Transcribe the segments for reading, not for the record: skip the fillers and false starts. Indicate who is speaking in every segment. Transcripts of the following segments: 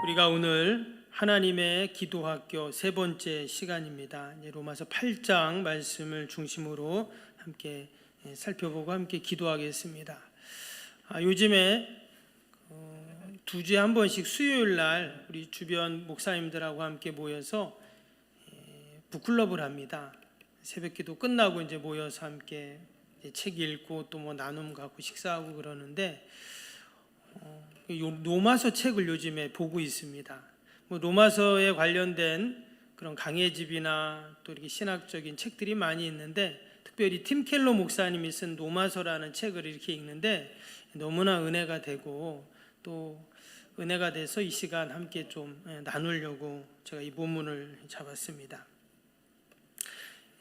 Speaker 1: 우리가 오늘 하나님의 기도학교 세 번째 시간입니다. 로마서 8장 말씀을 중심으로 함께 살펴보고 함께 기도하겠습니다. 요즘에 두 주에 한 번씩 수요일 날 우리 주변 목사님들하고 함께 모여서 북클럽을 합니다. 새벽기도 끝나고 이제 모여서 함께 책 읽고 또 뭐 나눔 갖고 식사하고 그러는데 로마서 책을 요즘에 보고 있습니다. 로마서에 관련된 그런 강해집이나 또 이렇게 신학적인 책들이 많이 있는데 특별히 팀 켈러 목사님이 쓴 로마서라는 책을 이렇게 읽는데 너무나 은혜가 되고 또 은혜가 돼서 이 시간 함께 좀 나누려고 제가 이 본문을 잡았습니다.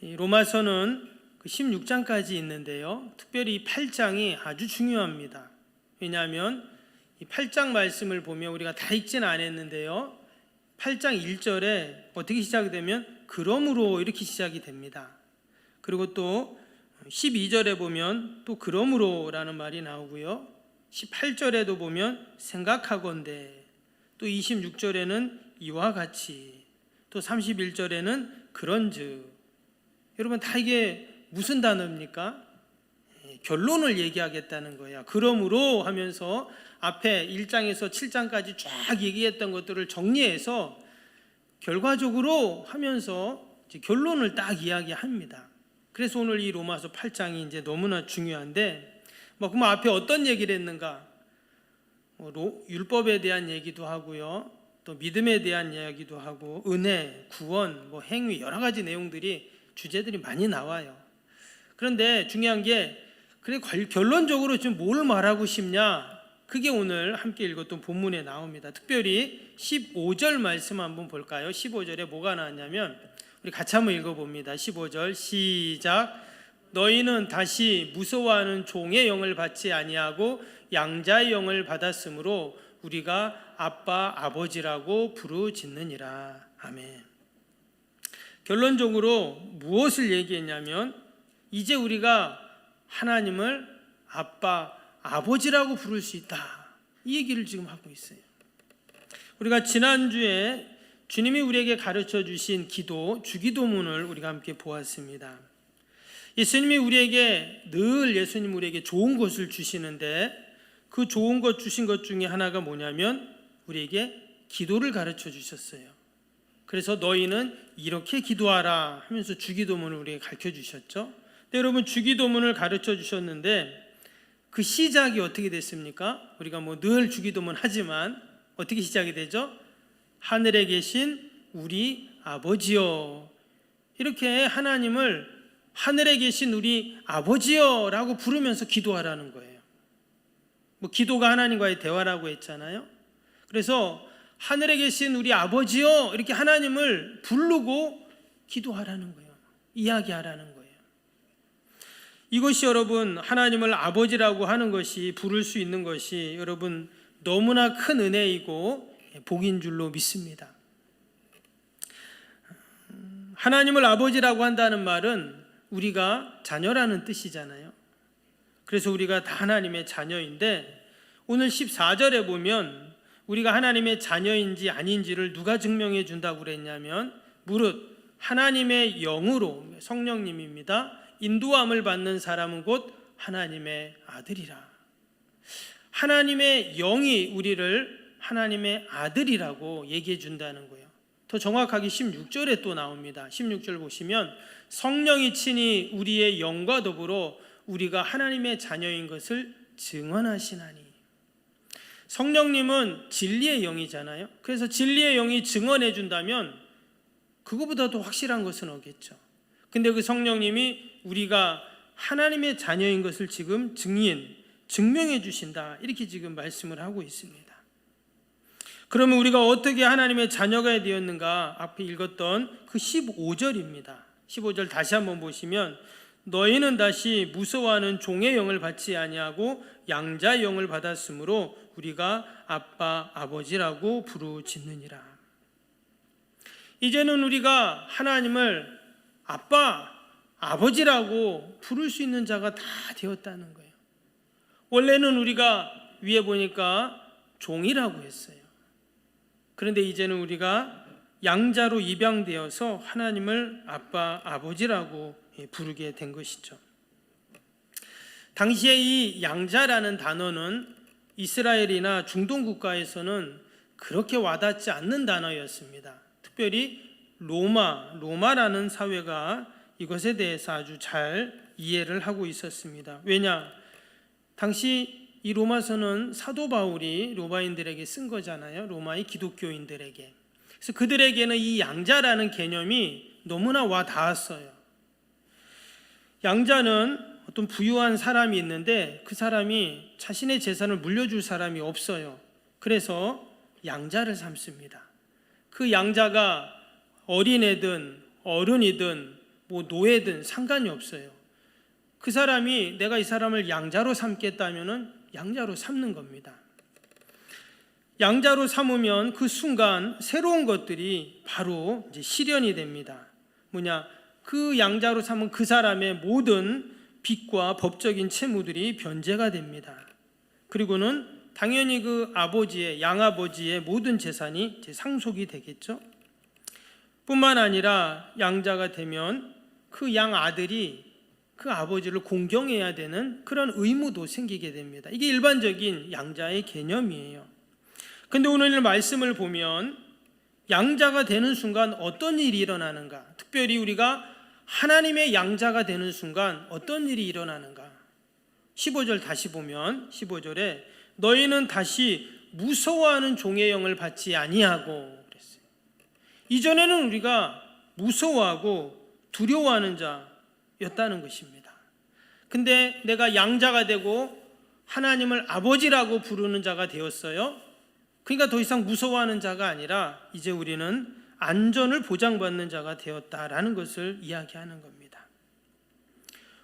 Speaker 1: 이 로마서는 16장까지 있는데요. 특별히 이 8장이 아주 중요합니다. 왜냐하면 이 8장 말씀을 보면 우리가 다 읽지는 않았는데요. 8장 1절에 어떻게 시작이 되면 그러므로 이렇게 시작이 됩니다. 그리고 또 12절에 보면 또 그러므로라는 말이 나오고요. 18절에도 보면 생각하건대, 또 26절에는 이와 같이, 또 31절에는 그런즉. 여러분 다 이게 무슨 단어입니까? 결론을 얘기하겠다는 거야. 그러므로 하면서 앞에 1장에서 7장까지 쫙 얘기했던 것들을 정리해서 결과적으로 하면서 이제 결론을 딱 이야기합니다. 그래서 오늘 이 로마서 8장이 이제 너무나 중요한데, 그럼 앞에 어떤 얘기를 했는가? 율법에 대한 얘기도 하고요, 또 믿음에 대한 이야기도 하고, 은혜, 구원, 행위, 여러 가지 내용들이 주제들이 많이 나와요. 그런데 중요한 게 그래 결론적으로 지금 뭘 말하고 싶냐? 그게 오늘 함께 읽었던 본문에 나옵니다. 특별히 15절 말씀 한번 볼까요? 15절에 뭐가 나왔냐면 우리 같이 한번 읽어봅니다. 15절 시작. 너희는 다시 무서워하는 종의 영을 받지 아니하고 양자의 영을 받았으므로 우리가 아빠 아버지라고 부르짖느니라. 아멘. 결론적으로 무엇을 얘기했냐면 이제 우리가 하나님을 아빠, 아버지라고 부를 수 있다. 이 얘기를 지금 하고 있어요. 우리가 지난주에 주님이 우리에게 가르쳐 주신 기도, 주기도문을 우리가 함께 보았습니다. 예수님이 우리에게 예수님 우리에게 좋은 것을 주시는데 그 좋은 것 주신 것 중에 하나가 뭐냐면 우리에게 기도를 가르쳐 주셨어요. 그래서 너희는 이렇게 기도하라 하면서 주기도문을 우리에게 가르쳐 주셨죠. 여러분 주기도문을 가르쳐 주셨는데 그 시작이 어떻게 됐습니까? 우리가 늘 주기도문 하지만 어떻게 시작이 되죠? 하늘에 계신 우리 아버지여, 이렇게 하나님을 하늘에 계신 우리 아버지여 라고 부르면서 기도하라는 거예요. 기도가 하나님과의 대화라고 했잖아요. 그래서 하늘에 계신 우리 아버지여 이렇게 하나님을 부르고 기도하라는 거예요. 이야기하라는 거예요. 이것이 여러분 하나님을 아버지라고 하는 것이, 부를 수 있는 것이 여러분 너무나 큰 은혜이고 복인 줄로 믿습니다. 하나님을 아버지라고 한다는 말은 우리가 자녀라는 뜻이잖아요. 그래서 우리가 다 하나님의 자녀인데 오늘 14절에 보면 우리가 하나님의 자녀인지 아닌지를 누가 증명해 준다고 그랬냐면 무릇 하나님의 영으로, 성령님입니다. 인도함을 받는 사람은 곧 하나님의 아들이라. 하나님의 영이 우리를 하나님의 아들이라고 얘기해 준다는 거예요. 더 정확하게 16절에 또 나옵니다. 16절 보시면 성령이 친히 우리의 영과 더불어 우리가 하나님의 자녀인 것을 증언하시나니. 성령님은 진리의 영이잖아요. 그래서 진리의 영이 증언해 준다면 그거보다 더 확실한 것은 없겠죠. 근데 그 성령님이 우리가 하나님의 자녀인 것을 지금 증명해 주신다. 이렇게 지금 말씀을 하고 있습니다. 그러면 우리가 어떻게 하나님의 자녀가 되었는가? 앞에 읽었던 그 15절입니다. 15절 다시 한번 보시면 너희는 다시 무서워하는 종의 영을 받지 아니하고 양자의 영을 받았으므로 우리가 아빠 아버지라고 부르짖느니라. 이제는 우리가 하나님을 아빠 아버지라고 부를 수 있는 자가 다 되었다는 거예요. 원래는 우리가 위에 보니까 종이라고 했어요. 그런데 이제는 우리가 양자로 입양되어서 하나님을 아빠, 아버지라고 부르게 된 것이죠. 당시에 이 양자라는 단어는 이스라엘이나 중동 국가에서는 그렇게 와닿지 않는 단어였습니다. 특별히 로마라는 사회가 이것에 대해서 아주 잘 이해를 하고 있었습니다. 왜냐? 당시 이 로마서는 사도 바울이 로마인들에게 쓴 거잖아요. 로마의 기독교인들에게. 그래서 그들에게는 이 양자라는 개념이 너무나 와 닿았어요. 양자는 어떤 부유한 사람이 있는데 그 사람이 자신의 재산을 물려줄 사람이 없어요. 그래서 양자를 삼습니다. 그 양자가 어린애든 어른이든 노예든 상관이 없어요. 그 사람이 내가 이 사람을 양자로 삼겠다면은 양자로 삼는 겁니다. 양자로 삼으면 그 순간 새로운 것들이 바로 이제 실현이 됩니다. 그 양자로 삼은 그 사람의 모든 빚과 법적인 채무들이 변제가 됩니다. 그리고는 당연히 그 아버지의, 양아버지의 모든 재산이 이제 상속이 되겠죠. 뿐만 아니라 양자가 되면 그 양아들이 그 아버지를 공경해야 되는 그런 의무도 생기게 됩니다. 이게 일반적인 양자의 개념이에요. 근데 오늘 말씀을 보면 양자가 되는 순간 어떤 일이 일어나는가? 특별히 우리가 하나님의 양자가 되는 순간 어떤 일이 일어나는가? 15절 다시 보면 15절에 너희는 다시 무서워하는 종의 영을 받지 아니하고 그랬어요. 이전에는 우리가 무서워하고 두려워하는 자였다는 것입니다. 근데 내가 양자가 되고 하나님을 아버지라고 부르는 자가 되었어요. 그러니까 더 이상 무서워하는 자가 아니라 이제 우리는 안전을 보장받는 자가 되었다라는 것을 이야기하는 겁니다.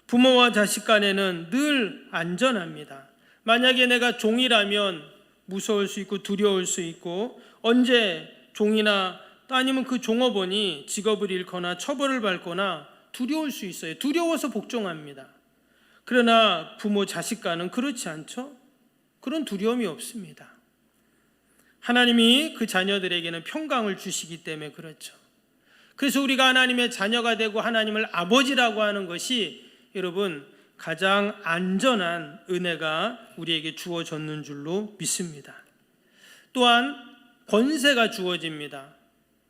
Speaker 1: 부모와 자식 간에는 늘 안전합니다. 만약에 내가 종이라면 무서울 수 있고 두려울 수 있고 언제 종이나 아니면 그 종업원이 직업을 잃거나 처벌을 받거나 두려울 수 있어요. 두려워서 복종합니다. 그러나 부모 자식 간은 그렇지 않죠? 그런 두려움이 없습니다. 하나님이 그 자녀들에게는 평강을 주시기 때문에 그렇죠. 그래서 우리가 하나님의 자녀가 되고 하나님을 아버지라고 하는 것이 여러분 가장 안전한 은혜가 우리에게 주어졌는 줄로 믿습니다. 또한 권세가 주어집니다.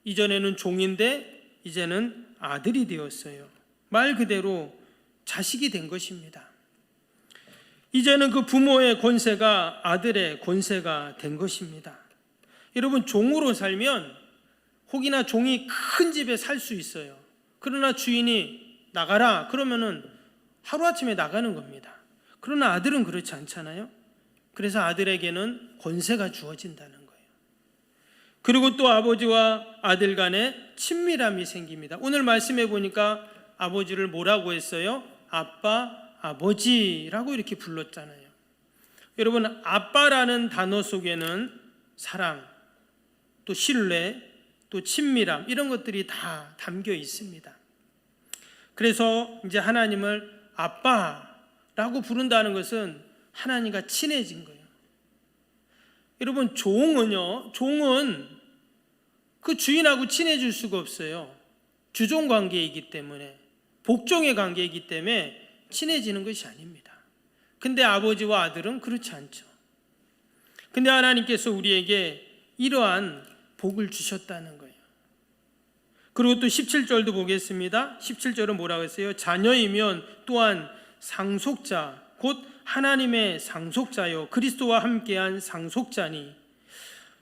Speaker 1: 이전에는 종인데 이제는 아들이 되었어요. 말 그대로 자식이 된 것입니다. 이제는 그 부모의 권세가 아들의 권세가 된 것입니다. 여러분 종으로 살면 혹이나 종이 큰 집에 살 수 있어요. 그러나 주인이 나가라 그러면은 하루아침에 나가는 겁니다. 그러나 아들은 그렇지 않잖아요. 그래서 아들에게는 권세가 주어진다는 거예요. 그리고 또 아버지와 아들 간에 친밀함이 생깁니다. 오늘 말씀해 보니까 아버지를 뭐라고 했어요? 아빠, 아버지라고 이렇게 불렀잖아요. 여러분 아빠라는 단어 속에는 사랑, 또 신뢰, 또 친밀함 이런 것들이 다 담겨 있습니다. 그래서 이제 하나님을 아빠라고 부른다는 것은 하나님과 친해진 거예요. 여러분 종은 그 주인하고 친해질 수가 없어요. 주종 관계이기 때문에 복종의 관계이기 때문에 친해지는 것이 아닙니다. 근데 아버지와 아들은 그렇지 않죠. 근데 하나님께서 우리에게 이러한 복을 주셨다는 거예요. 그리고 또 17절도 보겠습니다. 17절은 뭐라고 했어요? 자녀이면 또한 상속자 곧 하나님의 상속자요 그리스도와 함께한 상속자니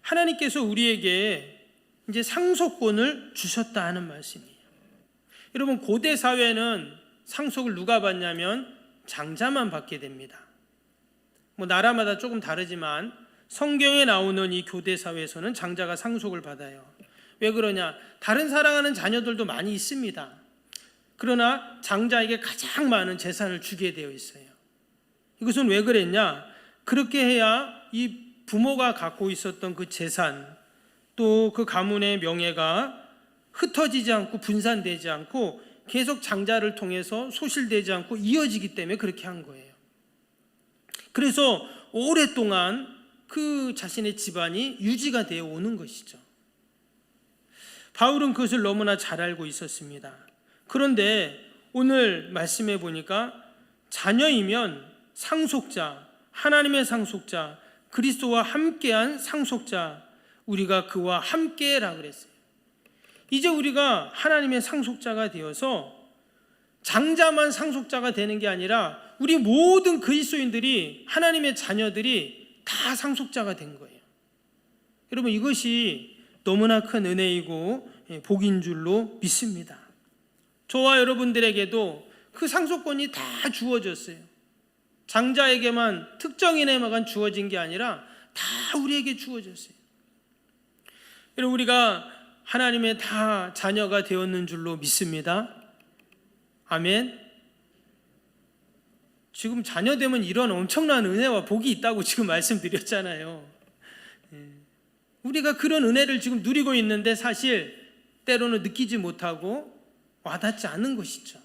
Speaker 1: 하나님께서 우리에게 이제 상속권을 주셨다 하는 말씀이에요. 여러분 고대 사회는 상속을 누가 받냐면 장자만 받게 됩니다. 나라마다 조금 다르지만 성경에 나오는 이 교대 사회에서는 장자가 상속을 받아요. 왜 그러냐? 다른 사랑하는 자녀들도 많이 있습니다. 그러나 장자에게 가장 많은 재산을 주게 되어 있어요. 이것은 왜 그랬냐? 그렇게 해야 이 부모가 갖고 있었던 그 재산 또 그 가문의 명예가 흩어지지 않고 분산되지 않고 계속 장자를 통해서 소실되지 않고 이어지기 때문에 그렇게 한 거예요. 그래서 오랫동안 그 자신의 집안이 유지가 되어 오는 것이죠. 바울은 그것을 너무나 잘 알고 있었습니다. 그런데 오늘 말씀해 보니까 자녀이면 상속자, 하나님의 상속자, 그리스도와 함께한 상속자, 우리가 그와 함께라 그랬어요. 이제 우리가 하나님의 상속자가 되어서 장자만 상속자가 되는 게 아니라 우리 모든 그리스도인들이, 하나님의 자녀들이 다 상속자가 된 거예요. 여러분, 이것이 너무나 큰 은혜이고 복인 줄로 믿습니다. 저와 여러분들에게도 그 상속권이 다 주어졌어요. 장자에게만, 특정인에만 주어진 게 아니라 다 우리에게 주어졌어요. 여러분, 우리가 하나님의 다 자녀가 되었는 줄로 믿습니다. 아멘. 지금 자녀되면 이런 엄청난 은혜와 복이 있다고 지금 말씀드렸잖아요. 우리가 그런 은혜를 지금 누리고 있는데 사실 때로는 느끼지 못하고 와닿지 않는 것이죠.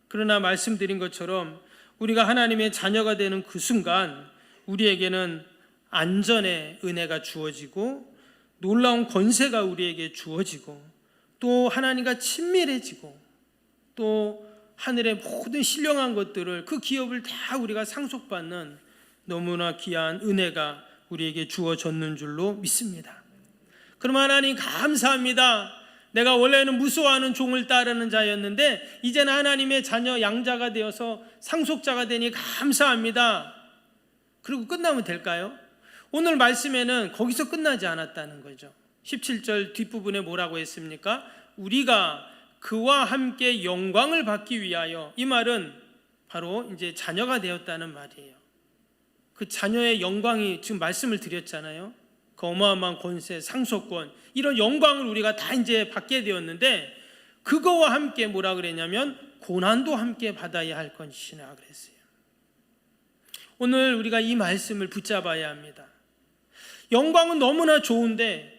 Speaker 1: 그러나 말씀드린 것처럼 우리가 하나님의 자녀가 되는 그 순간 우리에게는 안전의 은혜가 주어지고 놀라운 권세가 우리에게 주어지고 또 하나님과 친밀해지고 또 하늘의 모든 신령한 것들을, 그 기업을 다 우리가 상속받는 너무나 귀한 은혜가 우리에게 주어졌는 줄로 믿습니다. 그럼 하나님 감사합니다. 내가 원래는 무서워하는 종을 따르는 자였는데 이제는 하나님의 자녀 양자가 되어서 상속자가 되니 감사합니다. 그리고 끝나면 될까요? 오늘 말씀에는 거기서 끝나지 않았다는 거죠. 17절 뒷부분에 뭐라고 했습니까? 우리가 그와 함께 영광을 받기 위하여. 이 말은 바로 이제 자녀가 되었다는 말이에요. 그 자녀의 영광이 지금 말씀을 드렸잖아요. 그 어마어마한 권세, 상속권, 이런 영광을 우리가 다 이제 받게 되었는데 그거와 함께 뭐라 그랬냐면 고난도 함께 받아야 할 것이라 그랬어요. 오늘 우리가 이 말씀을 붙잡아야 합니다. 영광은 너무나 좋은데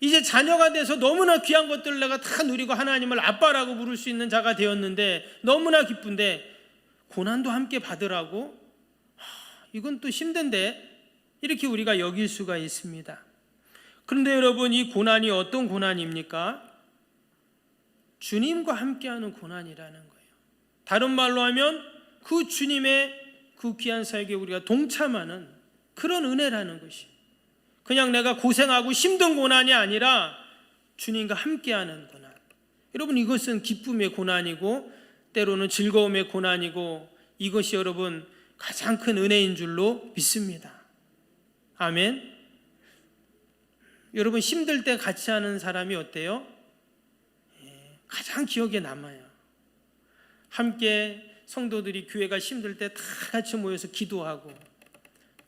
Speaker 1: 이제 자녀가 돼서 너무나 귀한 것들을 내가 다 누리고 하나님을 아빠라고 부를 수 있는 자가 되었는데 너무나 기쁜데 고난도 함께 받으라고? 이건 또 힘든데, 이렇게 우리가 여길 수가 있습니다. 그런데 여러분, 이 고난이 어떤 고난입니까? 주님과 함께하는 고난이라는 거예요. 다른 말로 하면 그 주님의 그 귀한 사역에 우리가 동참하는 그런 은혜라는 것이, 그냥 내가 고생하고 힘든 고난이 아니라 주님과 함께하는 고난. 여러분, 이것은 기쁨의 고난이고 때로는 즐거움의 고난이고 이것이 여러분 가장 큰 은혜인 줄로 믿습니다. 아멘. 여러분, 힘들 때 같이 하는 사람이 어때요? 가장 기억에 남아요. 함께 성도들이 교회가 힘들 때 다 같이 모여서 기도하고,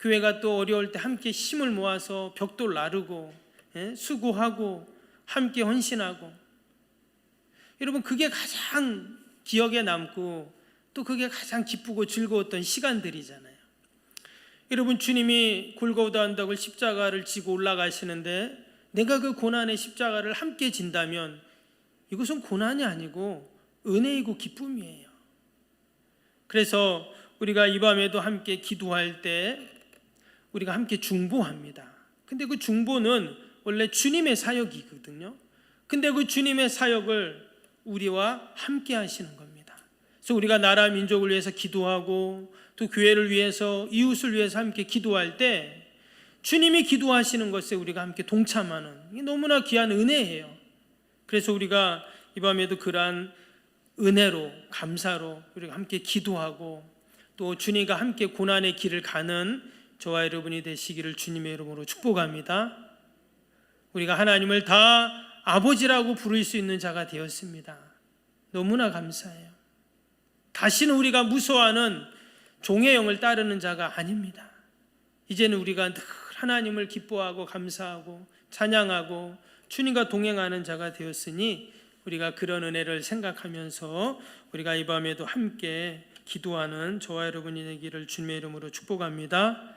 Speaker 1: 교회가 또 어려울 때 함께 힘을 모아서 벽돌 나르고 수고하고 함께 헌신하고, 여러분 그게 가장 기억에 남고 또 그게 가장 기쁘고 즐거웠던 시간들이잖아요. 여러분, 주님이 골고다 언덕을 십자가를 지고 올라가시는데 내가 그 고난의 십자가를 함께 진다면 이것은 고난이 아니고 은혜이고 기쁨이에요. 그래서 우리가 이 밤에도 함께 기도할 때 우리가 함께 중보합니다. 근데 그 중보는 원래 주님의 사역이거든요. 근데 그 주님의 사역을 우리와 함께 하시는 겁니다. 그래서 우리가 나라 민족을 위해서 기도하고 또 교회를 위해서, 이웃을 위해서 함께 기도할 때 주님이 기도하시는 것에 우리가 함께 동참하는, 이게 너무나 귀한 은혜예요. 그래서 우리가 이 밤에도 그러한 은혜로, 감사로 우리가 함께 기도하고 또 주님과 함께 고난의 길을 가는 저와 여러분이 되시기를 주님의 이름으로 축복합니다. 우리가 하나님을 다 아버지라고 부를 수 있는 자가 되었습니다. 너무나 감사해요. 다시는 우리가 무서워하는 종의 영을 따르는 자가 아닙니다. 이제는 우리가 늘 하나님을 기뻐하고 감사하고 찬양하고 주님과 동행하는 자가 되었으니 우리가 그런 은혜를 생각하면서 우리가 이 밤에도 함께 기도하는 저와 여러분이 되기를 주님의 이름으로 축복합니다.